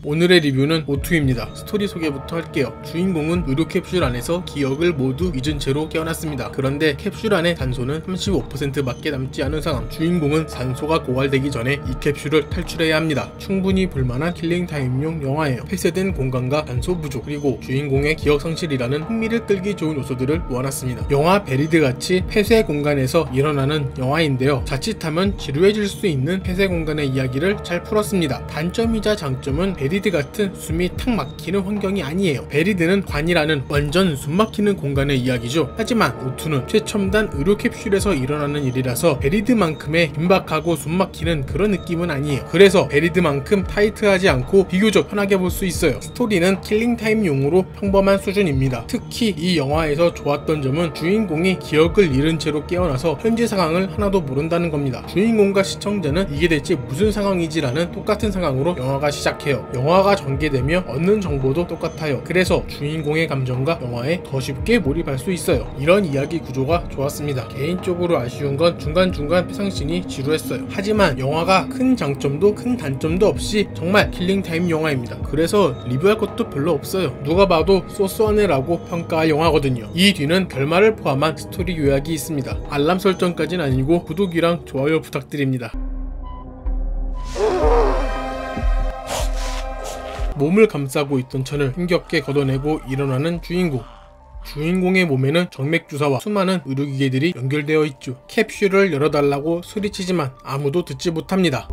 오늘의 리뷰는 O2입니다. 스토리 소개부터 할게요. 주인공은 의료 캡슐 안에서 기억을 모두 잊은 채로 깨어났습니다. 그런데 캡슐 안에 산소는 35%밖에 남지 않은 상황. 주인공은 산소가 고갈되기 전에 이 캡슐을 탈출해야 합니다. 충분히 볼만한 킬링타임용 영화예요. 폐쇄된 공간과 산소 부족, 그리고 주인공의 기억 상실이라는 흥미를 끌기 좋은 요소들을 모아놨습니다. 영화 베리드같이 폐쇄 공간에서 일어나는 영화인데요. 자칫하면 지루해질 수 있는 폐쇄 공간의 이야기를 잘 풀었습니다. 단점이자 장점은 베리드 같은 숨이 탁 막히는 환경이 아니에요. 베리드는 관이라는 완전 숨 막히는 공간의 이야기죠. 하지만 O2는 최첨단 의료 캡슐에서 일어나는 일이라서 베리드만큼의 긴박하고 숨 막히는 그런 느낌은 아니에요. 그래서 베리드만큼 타이트하지 않고 비교적 편하게 볼 수 있어요. 스토리는 킬링타임용으로 평범한 수준입니다. 특히 이 영화에서 좋았던 점은 주인공이 기억을 잃은 채로 깨어나서 현재 상황을 하나도 모른다는 겁니다. 주인공과 시청자는 이게 대체 무슨 상황이지라는 똑같은 상황으로 영화가 시작해요. 영화가 전개되며 얻는 정보도 똑같아요. 그래서 주인공의 감정과 영화에 더 쉽게 몰입할 수 있어요. 이런 이야기 구조가 좋았습니다. 개인적으로 아쉬운 건 중간중간 피상씬이 지루했어요. 하지만 영화가 큰 장점도 큰 단점도 없이 정말 킬링타임 영화입니다. 그래서 리뷰할 것도 별로 없어요. 누가 봐도 쏘쏘하네라고 평가할 영화거든요. 이 뒤는 결말을 포함한 스토리 요약이 있습니다. 알람 설정까지는 아니고 구독이랑 좋아요 부탁드립니다. 몸을 감싸고 있던 천을 힘겹게 걷어내고 일어나는 주인공. 주인공의 몸에는 정맥주사와 수많은 의료기계들이 연결되어 있죠. 캡슐을 열어달라고 소리치지만 아무도 듣지 못합니다.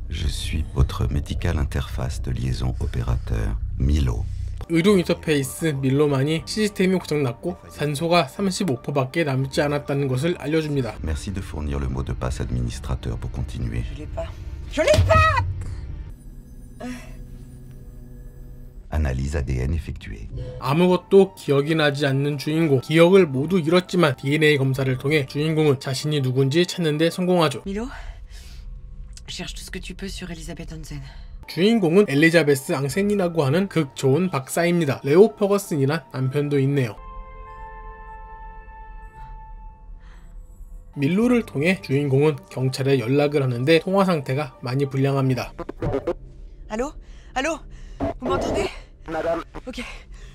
Je suis votre médical interface de liaison opérateur, Milo. 의료 인터페이스 밀로만이 시스템이 고장났고 산소가 35%밖에 남지 않았다는 것을 알려줍니다. Merci de fournir le mot de passe administrateur pour continuer. Je l'ai pas. Je l'ai pas! Analyse ADN effectuée. 아무것도 기억이 나지 않는 주인공. 기억을 모두 잃었지만 DNA 검사를 통해 주인공은 자신이 누군지 찾는 데 성공하죠. Milo, cherche tout ce que tu peux sur Elisabeth Hansen. 주인공은 엘리자베스 앙센이라고 하는 극 좋은 박사입니다. 레오 퍼거슨이란 남편도 있네요. 밀로를 통해 주인공은 경찰에 연락을 하는데 통화 상태가 많이 불량합니다. Allô? Allô? Vous m'entendez? Madame. Ok.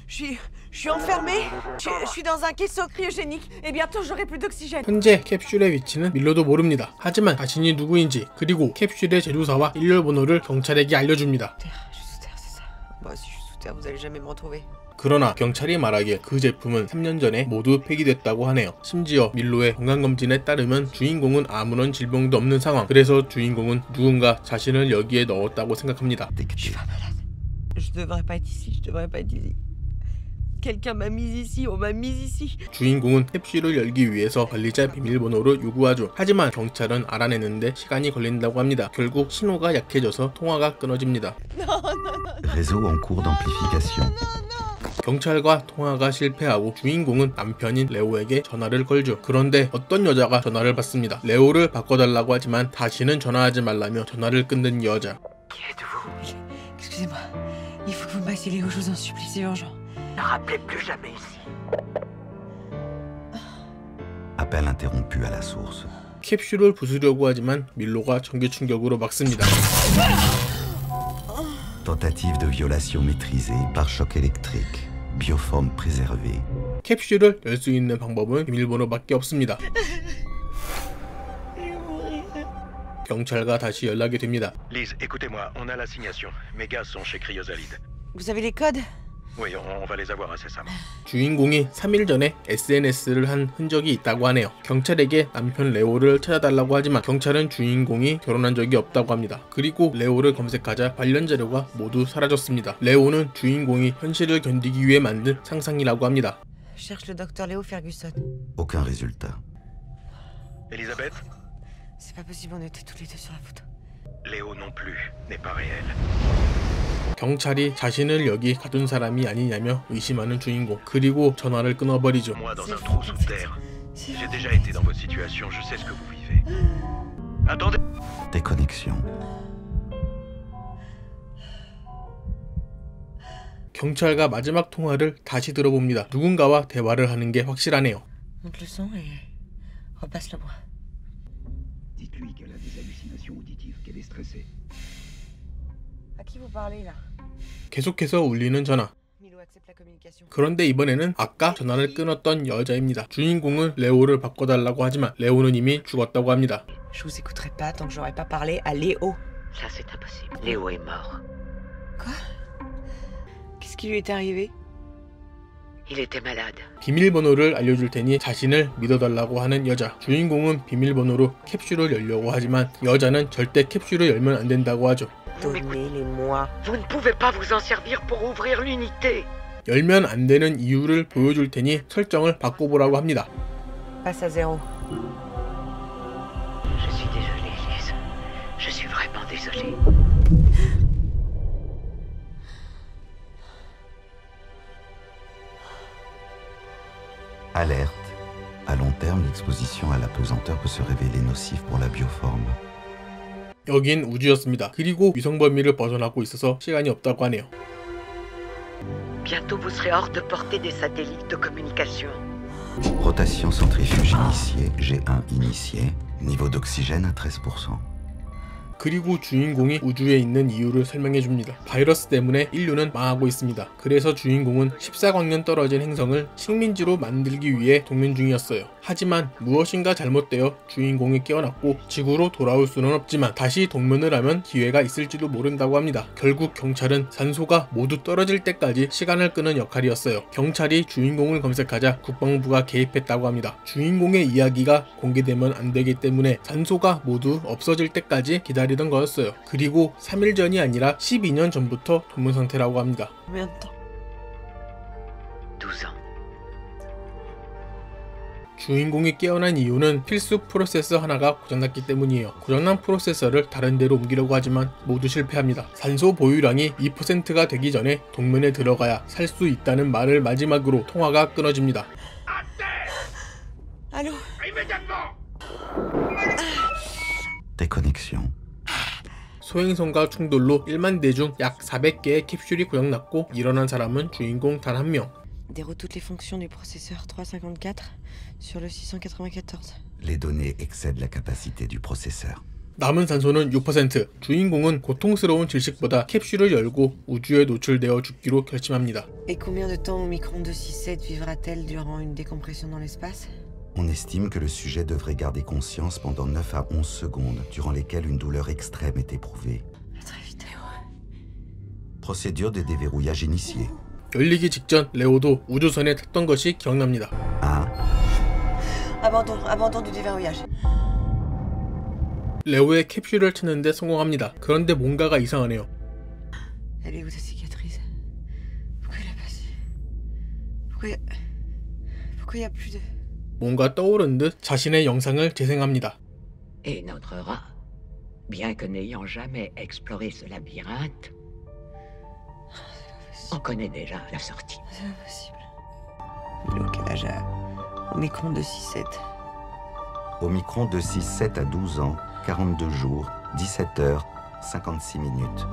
Je suis enfermée. Je suis dans un caisson cryogénique et bientôt j'aurai plus d'oxygène. 현재 캡슐의 위치는 밀로도 모릅니다. 하지만 자신이 누구인지 그리고 캡슐의 제조사와 일렬번호를 경찰에게 알려줍니다. Je suis sous terre, c'est ça. Moi si je suis sous terre, vous allez jamais me retrouver. 그러나 경찰이 말하기에 그 제품은 3년 전에 모두 폐기됐다고 하네요. 심지어 밀로의 건강검진에 따르면 주인공은 아무런 질병도 없는 상황. 그래서 주인공은 누군가 자신을 여기에 넣었다고 생각합니다. Je suis pas malade. Je devrais pas être ici. Je devrais pas être ici. Quelqu'un m'a mise ici. On m'a mise ici. 주인공은 캡슐을 열기 위해서 관리자 비밀번호를 요구하죠. 하지만 경찰은 알아내는데 시간이 걸린다고 합니다. 결국 신호가 약해져서 통화가 끊어집니다. Réseau en cours d'amplification. 경찰과 통화가 실패하고 주인공은 남편인 레오에게 전화를 걸죠. 그런데 어떤 여자가 전화를 받습니다. 레오를 바꿔달라고 하지만 다시는 전화하지 말라며 전화를 끊는 여자. Qui êtes-vous? Excusez-moi. Il faut que vous me passiez Léo, je vous en supplie, c'est urgent. Ne rappelez plus jamais ici. Appel interrompu à la source. 캡슐을 부수려고 하지만 밀로가 전기 충격으로 막습니다. Tentative de violation maîtrisée par choc électrique. Bioforme préservée. 캡슐을 열 수 있는 방법은 비밀번호밖에 없습니다. 경찰과 다시 연락이 됩니다. Lise, écoutez-moi, on a l'assignation. Mes gaz sont chez Cryosalide. Vous avez les codes? Oui, on va les avoir incessamment. 주인공이 3일 전에 SNS를 한 흔적이 있다고 하네요. 경찰에게 남편 레오를 찾아달라고 하지만 경찰은 주인공이 결혼한 적이 없다고 합니다. 그리고 레오를 검색하자 관련 자료가 모두 사라졌습니다. 레오는 주인공이 현실을 견디기 위해 만든 상상이라고 합니다. Cherche le docteur Léo Ferguson. Aucun résultat. Elisabeth? C'est pas possible, on était tous les deux sur la photo. Léo non plus n'est pas réel. 경찰이 자신을 여기 가둔 사람이 아니냐며 의심하는 주인공. 그리고 전화를 끊어버리죠. Moi, dans un trou sous terre. J'ai déjà été dans votre situation, je sais ce que vous vivez. Attendez. Déconnexion. 경찰과 마지막 통화를 다시 들어봅니다. 누군가와 대화를 하는 게 확실하네요. Monte le sang et Repasse-le-moi. Dites-lui qu'elle a des hallucinations auditives, qu'elle est stressée. À qui vous parlez là? 계속해서 울리는 전화. Milo accepte la communication. 그런데 이번에는 아까 전화를 끊었던 여자입니다. 주인공은 레오를 바꿔달라고 하지만 레오는 이미 죽었다고 합니다. Je vous écouterai pas tant que j'aurai pas parlé à Léo. Ça, c'est impossible. Léo est mort. Quoi? Qu'est-ce qui lui était arrivé? Il était malade. 비밀번호를 알려줄 테니 자신을 믿어달라고 하는 여자. 주인공은 비밀번호로 캡슐을 열려고 하지만 여자는 절대 캡슐을 열면 안 된다고 하죠. Donnez-les-moi. Vous ne pouvez pas vous en servir pour ouvrir l'unité. 열면 안 되는 이유를 보여줄 테니 설정을 바꿔보라고 합니다. Passe à 0. Je suis désolée, Lise. Je suis vraiment désolée. Alerte. À long terme, l'exposition à la pesanteur peut se révéler nocive pour la bioforme. 여긴 우주였습니다. 그리고 위성범위를 벗어나고 있어서 시간이 없다고 하네요. Bientôt, vous serez hors de portée des satellites de communication. Rotation centrifuge initiée, G1 initié. Niveau d'oxygène à 13%. 그리고 주인공이 우주에 있는 이유를 설명해줍니다. 바이러스 때문에 인류는 망하고 있습니다. 그래서 주인공은 14광년 떨어진 행성을 식민지로 만들기 위해 동면 중이었어요. 하지만 무엇인가 잘못되어 주인공이 깨어났고 지구로 돌아올 수는 없지만 다시 동면을 하면 기회가 있을지도 모른다고 합니다. 결국 경찰은 산소가 모두 떨어질 때까지 시간을 끄는 역할이었어요. 경찰이 주인공을 검색하자 국방부가 개입했다고 합니다. 주인공의 이야기가 공개되면 안 되기 때문에 산소가 모두 없어질 때까지 기다리던 거였어요. 그리고 3일 전이 아니라 12년 전부터 동면 상태라고 합니다. Combien de temps? 12 ans. 주인공이 깨어난 이유는 필수 프로세서 하나가 고장났기 때문이에요. 고장난 프로세서를 다른 데로 옮기려고 하지만 모두 실패합니다. 산소 보유량이 2%가 되기 전에 동면에 들어가야 살 수 있다는 말을 마지막으로 통화가 끊어집니다. Allô? Déconnexion. 소행성과 충돌로 1만 대 중 약 400개의 캡슐이 고장났고 일어난 사람은 주인공 단 한 명. Déroule toutes les fonctions du processeur 354 sur le 694. Les données excèdent la capacité du processeur. 남은 산소는 6%. 주인공은 고통스러운 질식보다 캡슐을 열고 우주에 노출되어 죽기로 결심합니다. Et combien de temps Omicron 267 vivra-t-elle durant une décompression dans l'espace? On estime que le sujet devrait garder conscience pendant 9 à 11 secondes, durant lesquelles une douleur extrême est éprouvée. Très vite, Léo. Procédure de déverrouillage initiée. 열리기 직전 레오도 우주선에 탔던 것이 기억납니다. 1. Abandon du déverrouillage. 레오의 캡슐을 찾는데 성공합니다. 그런데 뭔가가 이상하네요. Elle est où ta cicatrice? Pourquoi elle a passé? Pourquoi y a plus de... 뭔가 떠오른 듯 자신의 영상을 재생합니다. Et notre rat, bien que n'ayant jamais exploré ce labyrinthe, on connaît déjà la sortie. C'est impossible. Milo, quel âge a Omicron 267? Omicron 267 à 12 ans, 42 jours, 17 heures, 56 minutes.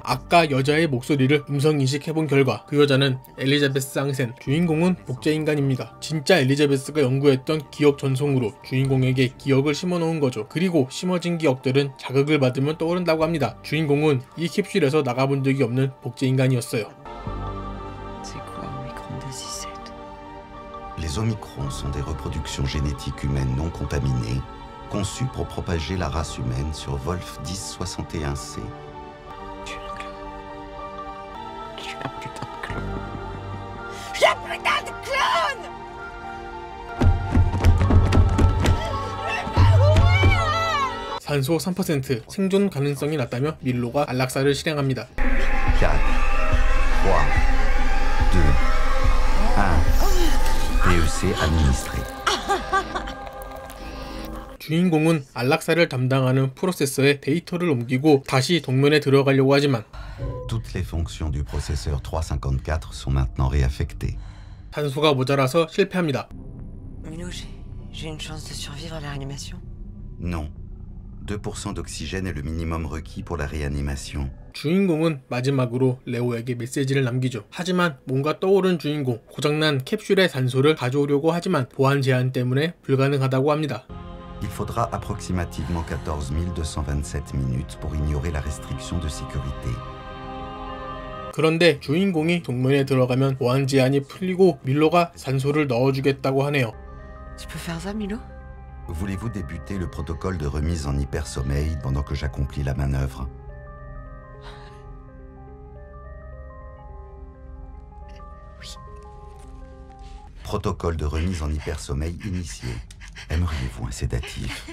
아까 여자의 목소리를 음성인식해본 결과 그 여자는 엘리자베스 앙센, 주인공은 복제인간입니다. 진짜 엘리자베스가 연구했던 기억 전송으로 주인공에게 기억을 심어놓은 거죠. 그리고 심어진 기억들은 자극을 받으면 떠오른다고 합니다. 주인공은 이 캡슐에서 나가본 적이 없는 복제인간이었어요. C'est quoi Omicron 267? Les Omicrons sont des reproductions génétiques humaines non contaminées, conçues pour propager la race humaine sur Wolf 1061C. 산소 3%, 생존 가능성이 낮다며 밀로가 안락사를 실행합니다. 4, 3, 2, 1. PEC administré. 주인공은 안락사를 담당하는 프로세서에 데이터를 옮기고 다시 동면에 들어가려고 하지만 Toutes les fonctions du processeur 354 sont maintenant réaffectées. 산소가 모자라서 실패합니다. Milo, j'ai une chance de survivre à la réanimation? Non. 2% d'oxygène est le minimum requis pour la réanimation. 주인공은 마지막으로 레오에게 메시지를 남기죠. 하지만 뭔가 떠오른 주인공, 고장난 캡슐의 산소를 가져오려고 하지만 보안 제한 때문에 불가능하다고 합니다. Il faudra approximativement 14 227 minutes pour ignorer la restriction de sécurité. 그런데 주인공이 동면에 들어가면 보안 제한이 풀리고 밀로가 산소를 넣어주겠다고 하네요. Tu peux faire ça, Milo? Voulez-vous débuter le protocole de remise en hypersommeil pendant que j'accomplis la manœuvre? Oui. Protocole de remise en hypersommeil initié. Aimeriez-vous un sédatif?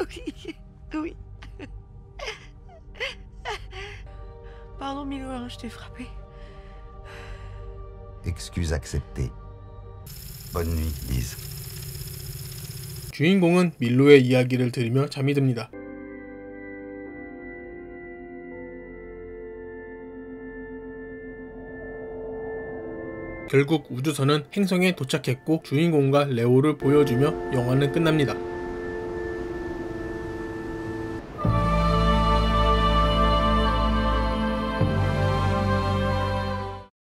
Oui. Oui. Pardon, Milo, hein, je t'ai frappé. Excuse acceptée. Bonne nuit, Liz. 주인공은 밀로의 이야기를 들으며 잠이 듭니다. 결국 우주선은 행성에 도착했고 주인공과 레오를 보여주며 영화는 끝납니다.